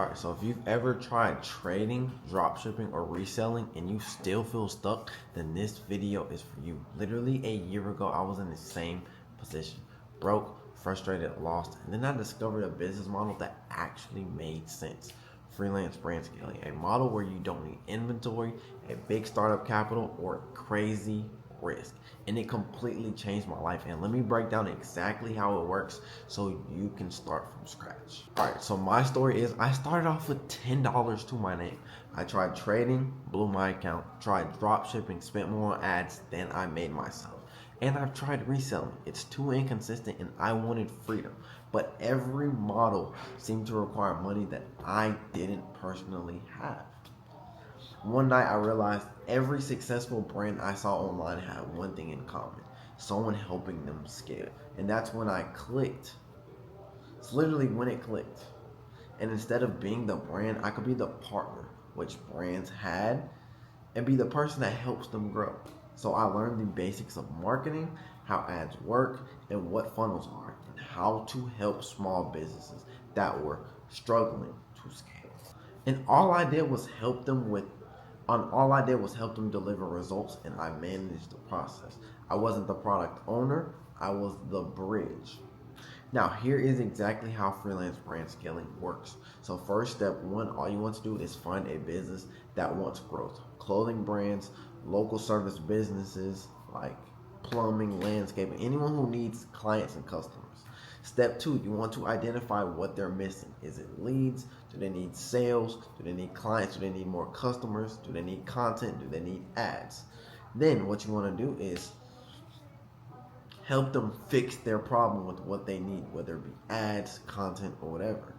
Alright, so if you've ever tried trading, dropshipping, or reselling and you still feel stuck, then this video is for you. Literally a year ago, I was in the same position. Broke, frustrated, lost, and then I discovered a business model that actually made sense. Freelance brand scaling, a model where you don't need inventory, a big startup capital, or crazy risk. And it completely changed my life. And let me break down exactly how it works so you can start from scratch. All right, so my story is I started off with $10 to my name. I tried trading, blew my account, tried drop shipping, spent more on ads than I made myself. And I've tried reselling. It's too inconsistent and I wanted freedom. But every model seemed to require money that I didn't personally have. One night I realized every successful brand I saw online had one thing in common: someone helping them scale. And that's when I clicked. It's literally when it clicked. And instead of being the brand, I could be the partner which brands had and be the person that helps them grow. So I learned the basics of marketing, how ads work, and what funnels are, and how to help small businesses that were struggling to scale. And all I did was help them deliver results, and I managed the process. I wasn't the product owner, I was the bridge. Now, here is exactly how freelance brand scaling works. So first, step one, all you want to do is find a business that wants growth. Clothing brands, local service businesses like plumbing, landscaping, anyone who needs clients and customers. Step two, you want to identify what they're missing. Is it leads? Do they need sales? Do they need clients? Do they need more customers? Do they need content? Do they need ads? Then what you want to do is help them fix their problem with what they need, whether it be ads, content, or whatever.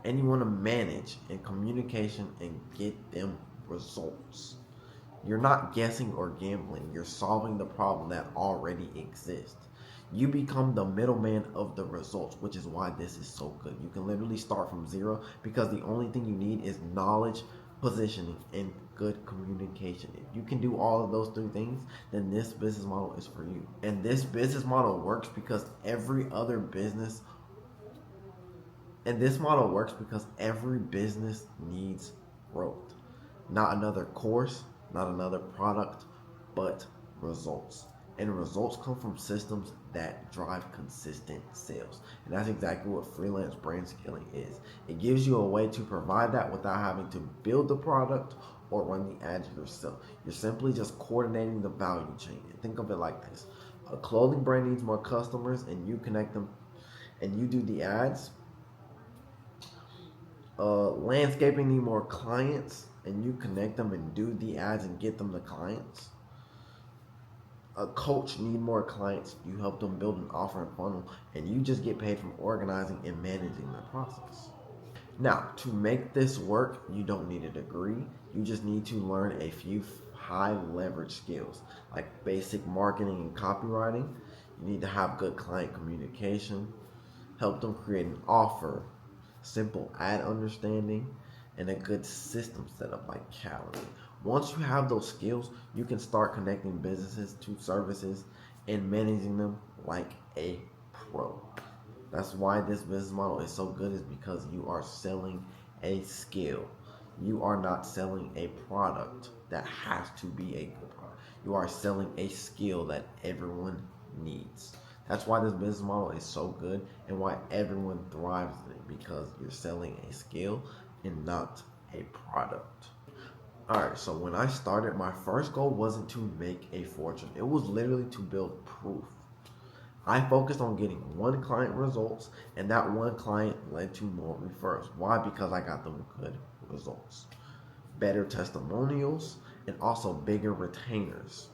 And you want to manage and communication and get them results. You're not guessing or gambling. You're solving the problem that already exists. You become the middleman of the results, which is why this is so good. You can literally start from zero because the only thing you need is knowledge, positioning, and good communication. If you can do all of those three things, then this business model is for you. And this business model works because every business needs growth. Not another course, not another product, but results. And results come from systems that drive consistent sales. And that's exactly what freelance brand scaling is. It gives you a way to provide that without having to build the product or run the ads yourself. You're simply just coordinating the value chain. And think of it like this: a clothing brand needs more customers and you connect them and you do the ads. Landscaping need more clients and you connect them and do the ads and get them the clients. A coach need more clients, you help them build an offer and funnel, and you just get paid from organizing and managing the process. Now, to make this work, you don't need a degree. You just need to learn a few high leverage skills like basic marketing and copywriting. You need to have good client communication, help them create an offer, simple ad understanding, and a good system setup like Calendar. Once you have those skills, you can start connecting businesses to services and managing them like a pro. That's why this business model is so good, is because you are selling a skill. You are not selling a product that has to be a good product. You are selling a skill that everyone needs. That's why this business model is so good and why everyone thrives in it, because you're selling a skill and not a product. Alright, so when I started, my first goal wasn't to make a fortune. It was literally to build proof. I focused on getting one client results, and that one client led to more referrals. Why? Because I got them good results, better testimonials, and also bigger retainers.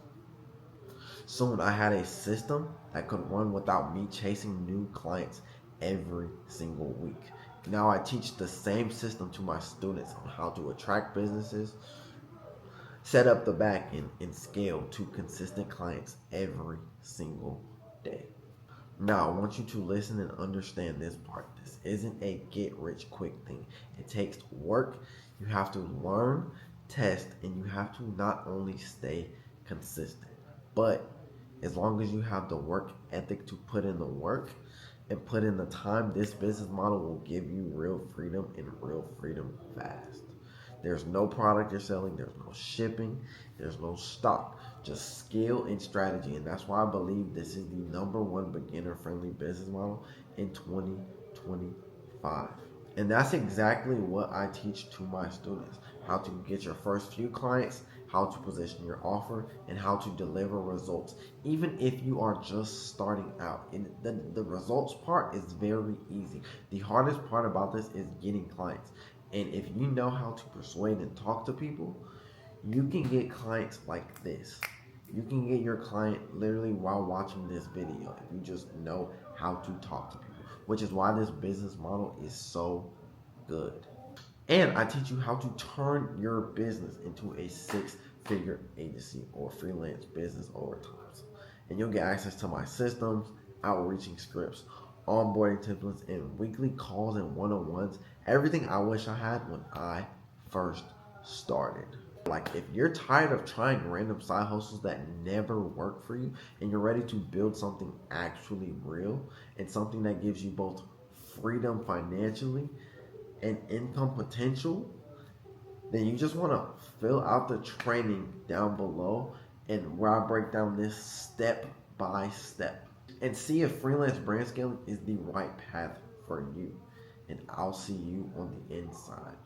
Soon I had a system that could run without me chasing new clients every single week. Now I teach the same system to my students on how to attract businesses, set up the back end, and scale to consistent clients every single day. Now, I want you to listen and understand this part. This isn't a get rich quick thing. It takes work. You have to learn, test, and you have to not only stay consistent, but as long as you have the work ethic to put in the work, and put in the time, this business model will give you real freedom and real freedom fast. There's no product you're selling, there's no shipping, there's no stock, just skill and strategy. And that's why I believe this is the number one beginner friendly business model in 2025. And that's exactly what I teach to my students: how to get your first few clients, how to position your offer, and how to deliver results, even if you are just starting out. And the results part is very easy. The hardest part about this is getting clients. And if you know how to persuade and talk to people, you can get clients like this. You can get your client literally while watching this video if you just know how to talk to people, which is why this business model is so good. And I teach you how to turn your business into a six-figure agency or freelance business over time. And you'll get access to my systems, outreaching scripts, onboarding templates, and weekly calls and one-on-ones. Everything I wish I had when I first started. Like, if you're tired of trying random side hustles that never work for you and you're ready to build something actually real and something that gives you both freedom financially and income potential, then you just want to fill out the training down below and where I break down this step by step and see if freelance brand scaling is the right path for you. And I'll see you on the inside.